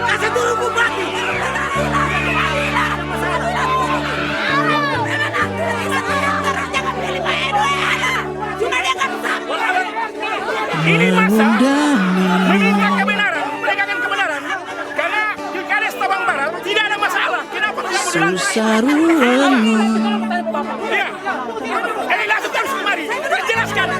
Kasih dulu bupati. Ini masa menegakkan kebenaran, karena di Kades Tabang Barat tidak ada masalah. Kenapa kamu dilantik? Iya, ini lakukan kemari, jelaskan.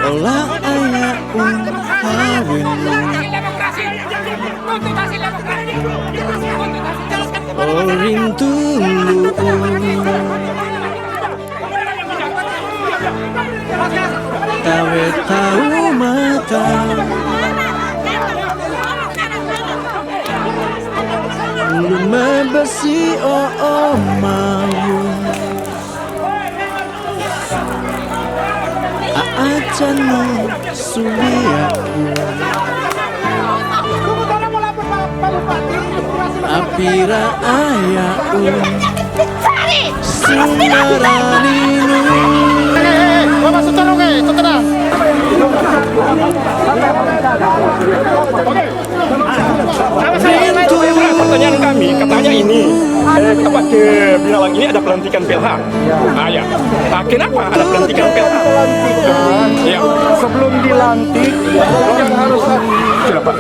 Olah ayah Oring tulu Tawe tahu mata Lume besi mau Aacana suliaku Apira ayaku Singaraninu Masuk tolong itu tenang. Pertanyaan kami, katanya ini ke Binalang ini ada pelantikan PLH. Ya. Kenapa ada pelantikan PLH? Ya. Sebelum dilantik yang harus Sudah Pak,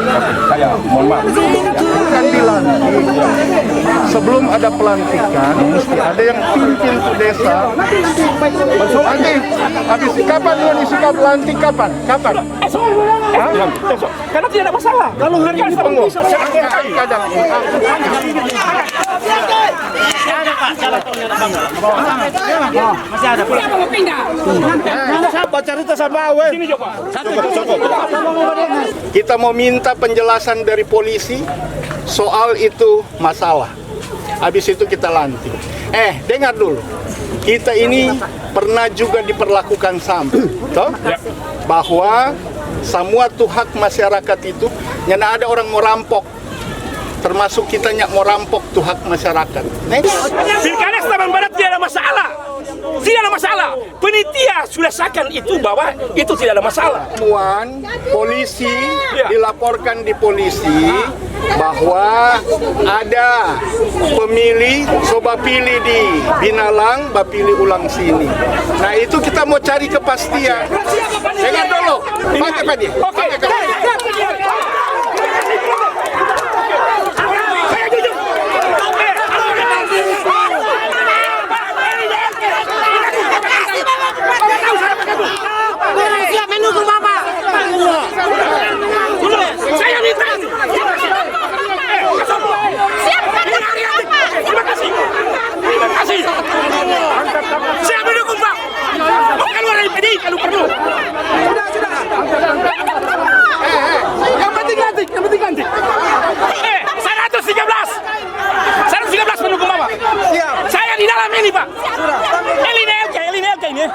saya mohon maaf. bukan dilantik. Sebelum ada pelantikan mesti ada yang pimpin ke desa. Nanti habis kapan isi pelantik kapan? Kapan? Esok. Karena tidak ada masalah. Kalau hari ini tunggu. Kadang Masih ada Pak. Siapa mau pindah? Siapa cerita sama awe? Sini Joko. Kita mau minta penjelasan dari polisi soal itu masalah. Habis itu kita lantik. Dengar dulu. Kita ini pernah juga diperlakukan sama, toh? Ya. Bahwa semua tuh hak masyarakat itu, nyana ada orang mau rampok. Termasuk kita mau rampok tuh hak masyarakat. Pilkada Taman Barat tidak ada masalah. Tidak ada masalah. Penitia sudah sahkan itu bahwa itu tidak ada masalah. Temuan polisi dilaporkan di polisi bahwa ada pemilih coba pilih di Binalang, pilih ulang sini. Nah itu kita mau cari kepastian. Dengar dulu. Pakai Pak dia. Oke. Siap menunggu Bapak. Saya minta. Terima kasih. Saya mendukung Pak. Mau keluar dari PD kalau perlu. Yang penting lantik. 113 mendukung Bapak. Saya di dalam ini Pak. Elinelke ini.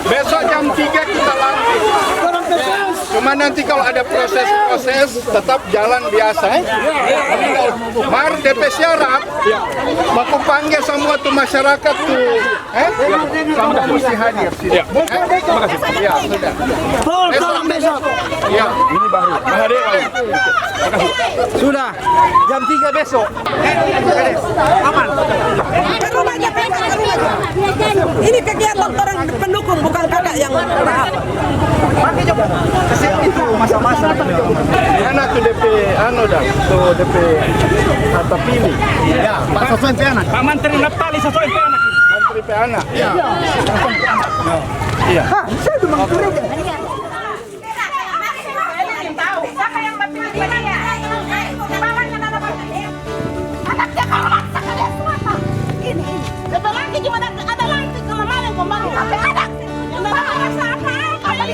Besok jam 3 kita lantik. Cuma nanti kalau ada proses tetap jalan biasa. Mar DP syarat, aku panggil semua tuh masyarakat tuh, sama mesti hadir sini. Terima kasih. Ya sudah. Tolong besok. Ya. Ini baru. Sudah. Jam 3 besok. Aman. Ke rumahnya. Ini kegiatan orang pendukung bukan kakak yang Pakai coba. Itu masa-masa anak tuh DP tuh DP kata pilih. Ya, Pak Soswen anak. Pak Menteri Naptali sesuai anak. Menteri anak. Iya. Iya. Saya cuma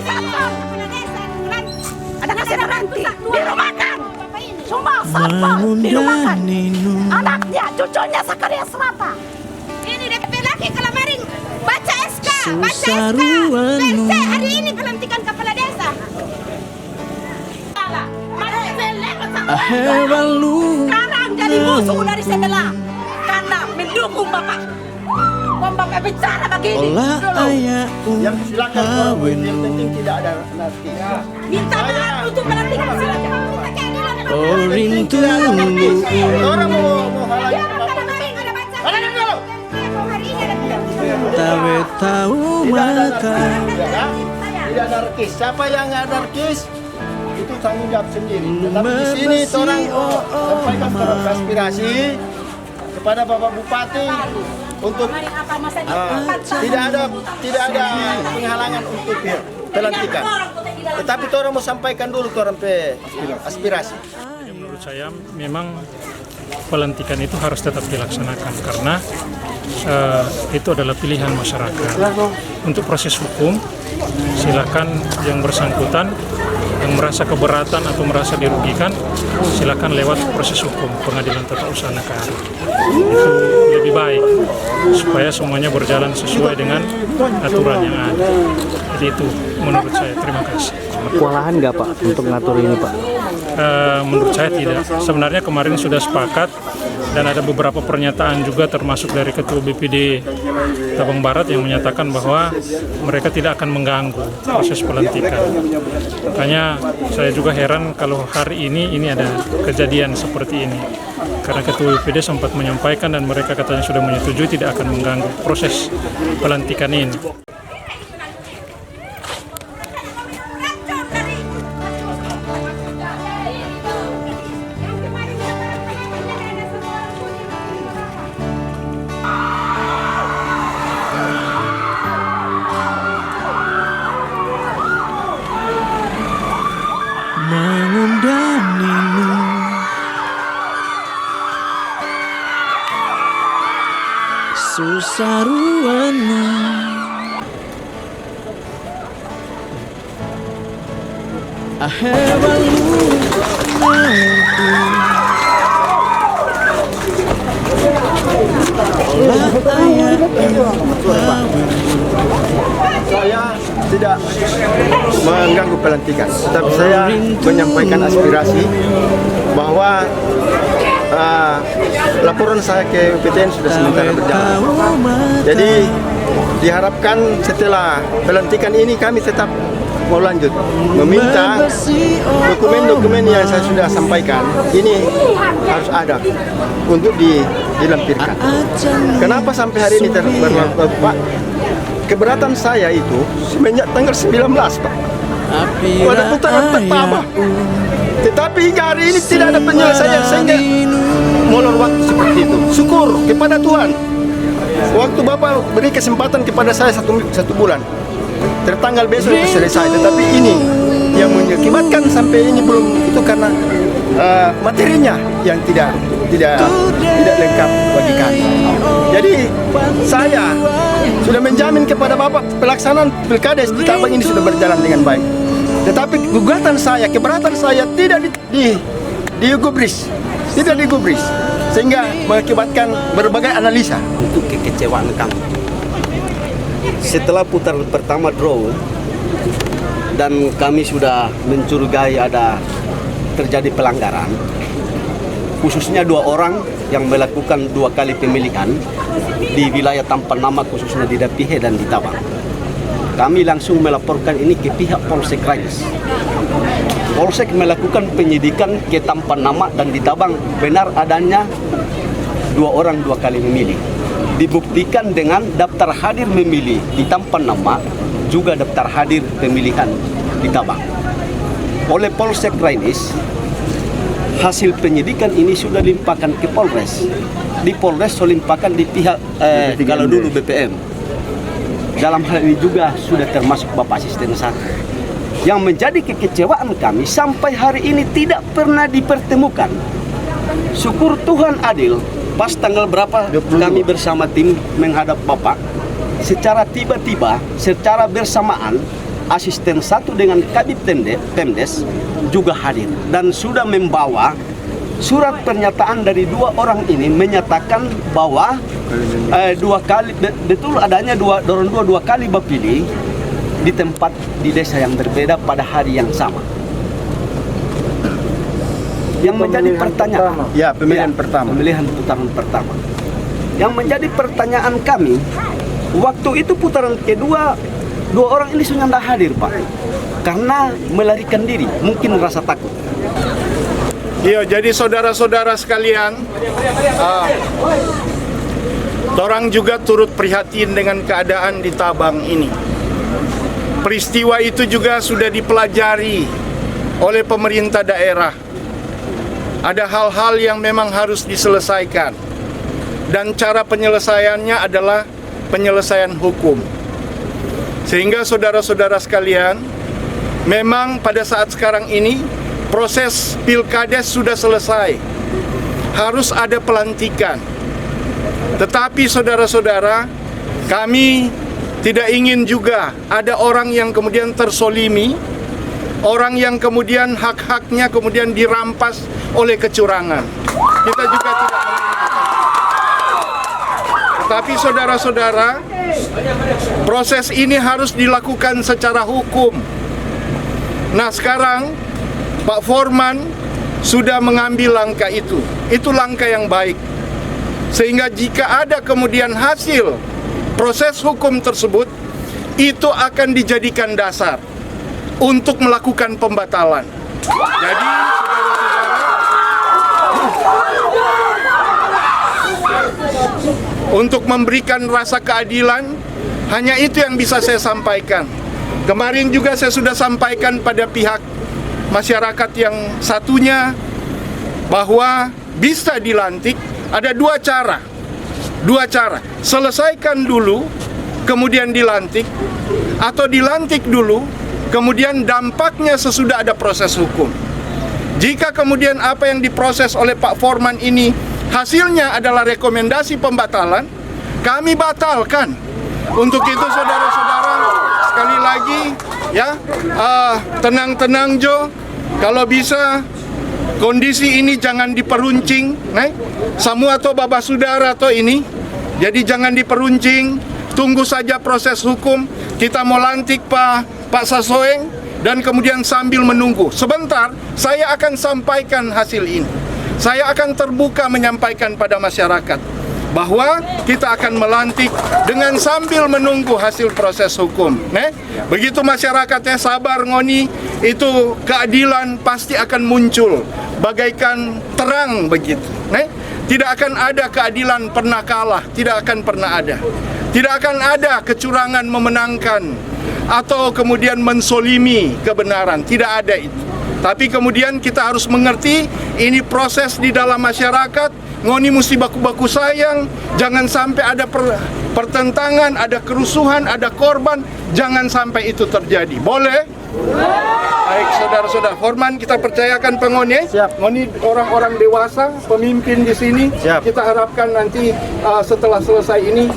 wisata. Ada kasih nanti dirumahkan. Semua sampah dirumahkan. Anaknya, cucunya Sakaria Serata. Ini DP lagi kelamaring baca SK, baca SK. Versi hari ini pelantikan kepala desa. Sekarang jadi musuh dari sebelah karena mendukung Bapak. Bapak bicara begini. Olah ayah Yang silakan kawin yang penting tidak ada nanti. Minta maaf untuk pelantikan silakan. Oring Orang mau halangi. tawe tahu maka Tidak anarkis. Siapa yang anarkis itu tanggung jawab sendiri. Tetapi di sini orang sampaikan aspirasi kepada Bapak Bupati untuk tidak ada penghalangan untuk pelantikan. Tetapi orang mau sampaikan dulu orang aspirasi. Menurut saya memang pelantikan itu harus tetap dilaksanakan karena itu adalah pilihan masyarakat. Untuk proses hukum, silakan yang bersangkutan yang merasa keberatan atau merasa dirugikan, silakan lewat proses hukum pengadilan tata usaha negara. Itu lebih baik supaya semuanya berjalan sesuai dengan aturan yang ada. Jadi itu menurut saya. Terima kasih. Kewalahan nggak Pak untuk ngatur ini Pak? Menurut saya tidak. Sebenarnya kemarin sudah sepakat dan ada beberapa pernyataan juga termasuk dari Ketua BPD Tabang Barat yang menyatakan bahwa mereka tidak akan mengganggu proses pelantikan. Makanya saya juga heran kalau hari ini ada kejadian seperti ini. Karena Ketua BPD sempat menyampaikan dan mereka katanya sudah menyetujui tidak akan mengganggu proses pelantikan ini. mengundanimu susaruanmu ahewalu nauku olah ayah Saya tidak mengganggu pelantikan, tetapi saya menyampaikan aspirasi bahwa laporan saya ke PTN sudah sementara berjalan. Jadi diharapkan setelah pelantikan ini kami tetap mau lanjut meminta dokumen-dokumen yang saya sudah sampaikan ini harus ada untuk dilampirkan. Kenapa sampai hari ini berlaku, Pak? Keberatan saya itu semenjak tanggal 19, Pak. Pada putaran pertama. Tetapi hingga hari ini tidak ada penyelesaian sehingga molor waktu seperti itu. Syukur kepada Tuhan. Waktu Bapak beri kesempatan kepada saya satu bulan. Tertanggal besok itu selesai. Tetapi ini yang mengakibatkan sampai ini belum itu karena materinya yang tidak lengkap bagi kami. Jadi saya sudah menjamin kepada Bapak pelaksanaan pilkada di Tabang ini sudah berjalan dengan baik. Tetapi gugatan saya, keberatan saya tidak digubris, sehingga mengakibatkan berbagai analisa. Untuk kekecewaan kami. Setelah putaran pertama draw dan kami sudah mencurigai ada terjadi pelanggaran, khususnya 2 orang yang melakukan 2 kali pemilihan di wilayah tanpa nama khususnya di Dapihe dan di Tabang. Kami langsung melaporkan ini ke pihak Polsek Rainis. Polsek melakukan penyidikan ke tanpa nama dan di Tabang benar adanya 2 orang 2 kali memilih. Dibuktikan dengan daftar hadir memilih di tanpa nama juga daftar hadir pemilihan di Tabang. Oleh Polsek Rainis, hasil penyidikan ini sudah dilimpahkan ke Polres. Di Polres dilimpahkan di pihak kalau dulu BPM. Dalam hal ini juga sudah termasuk Bapak Asisten 1. Yang menjadi kekecewaan kami sampai hari ini tidak pernah dipertemukan. Syukur Tuhan adil, pas tanggal berapa kami bersama tim menghadap Bapak, secara tiba-tiba, secara bersamaan asisten 1 dengan Kabid Pemdes juga hadir dan sudah membawa surat pernyataan dari 2 orang ini menyatakan bahwa 2 kali betul adanya dua kali bapili di tempat di desa yang berbeda pada hari yang sama. Yang menjadi pertanyaan, pemilihan putaran pertama. Yang menjadi pertanyaan kami, waktu itu putaran kedua 2 orang ini sudah tidak hadir, Pak, karena melarikan diri, mungkin rasa takut. Iya, jadi saudara-saudara sekalian, orang juga turut prihatin dengan keadaan di Tabang ini. Peristiwa itu juga sudah dipelajari oleh pemerintah daerah. Ada hal-hal yang memang harus diselesaikan. Dan cara penyelesaiannya adalah penyelesaian hukum. Sehingga saudara-saudara sekalian, memang pada saat sekarang ini proses pilkades sudah selesai. Harus ada pelantikan. Tetapi saudara-saudara, kami tidak ingin juga ada orang yang kemudian tersolimi, orang yang kemudian hak-haknya kemudian dirampas oleh kecurangan. Kita juga tidak menginginkan. Tetapi saudara-saudara, proses ini harus dilakukan secara hukum. Nah, sekarang Pak Forman sudah mengambil langkah itu. Itu langkah yang baik. Sehingga jika ada kemudian hasil proses hukum tersebut, itu akan dijadikan dasar untuk melakukan pembatalan. Jadi, untuk memberikan rasa keadilan, hanya itu yang bisa saya sampaikan. Kemarin juga saya sudah sampaikan pada pihak masyarakat yang satunya bahwa bisa dilantik, ada 2 cara. 2 cara, selesaikan dulu, kemudian dilantik, atau dilantik dulu, kemudian dampaknya sesudah ada proses hukum. Jika kemudian apa yang diproses oleh Pak Forman ini hasilnya adalah rekomendasi pembatalan, kami batalkan. Untuk itu saudara-saudara, sekali lagi ya, tenang-tenang Jo, kalau bisa kondisi ini jangan diperuncing, semua atau bapak saudara atau ini. Jadi jangan diperuncing, tunggu saja proses hukum. Kita mau lantik Pak Sasoeng dan kemudian sambil menunggu. Sebentar, saya akan sampaikan hasil ini. Saya akan terbuka menyampaikan pada masyarakat bahwa kita akan melantik dengan sambil menunggu hasil proses hukum. Begitu masyarakatnya sabar ngoni, itu keadilan pasti akan muncul bagaikan terang begitu. Tidak akan ada keadilan pernah kalah, tidak akan pernah ada. Tidak akan ada kecurangan memenangkan atau kemudian mensolimi kebenaran, tidak ada itu. Tapi kemudian kita harus mengerti ini proses di dalam masyarakat. Ngoni mesti baku-baku sayang, jangan sampai ada pertentangan, ada kerusuhan, ada korban, jangan sampai itu terjadi. Boleh? Baik saudara-saudara, Forman kita percayakan pengoni. Ngoni orang-orang dewasa, pemimpin di sini. Kita harapkan nanti setelah selesai ini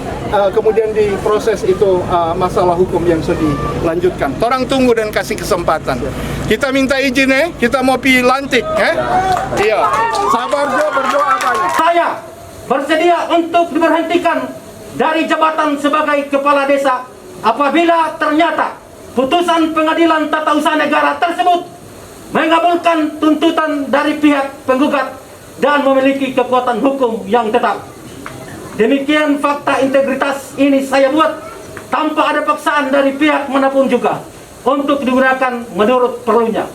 kemudian diproses itu masalah hukum yang sudah dilanjutkan. Orang tunggu dan kasih kesempatan. Kita minta izin kita mau pilih lantik Iya. Sabar Jo, berdoa banyak. Saya bersedia untuk diberhentikan dari jabatan sebagai kepala desa apabila ternyata putusan pengadilan tata usaha negara tersebut mengabulkan tuntutan dari pihak penggugat dan memiliki kekuatan hukum yang tetap. Demikian fakta integritas ini saya buat tanpa ada paksaan dari pihak manapun juga untuk digunakan menurut perlunya.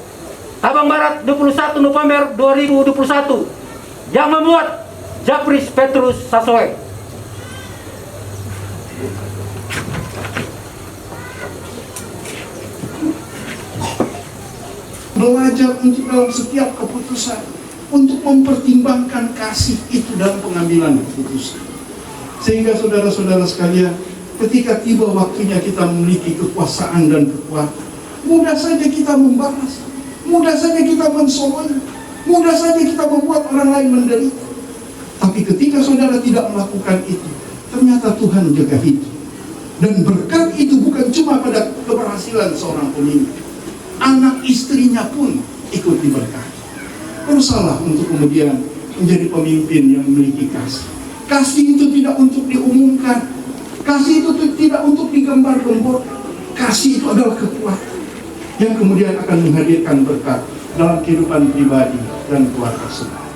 Tabang Barat 21 November 2021 yang membuat Japris Petrus Sasoeng. Belajar untuk dalam setiap keputusan untuk mempertimbangkan kasih itu dalam pengambilan keputusan. Sehingga saudara-saudara sekalian, ketika tiba waktunya kita memiliki kekuasaan dan kekuatan, mudah saja kita membalas, mudah saja kita mensolong, mudah saja kita membuat orang lain menderita. Tapi ketika saudara tidak melakukan itu, ternyata Tuhan jaga hidup. Dan berkat itu bukan cuma pada keberhasilan keberhasilan seorang pemimpin. Anak istrinya pun ikut diberkati. Berusahalah untuk kemudian menjadi pemimpin yang memiliki kasih. Kasih itu tidak untuk diumumkan. Kasih itu tidak untuk digambar-gembor. Kasih itu adalah kekuatan yang kemudian akan menghadirkan berkat dalam kehidupan pribadi dan keluarga saudara.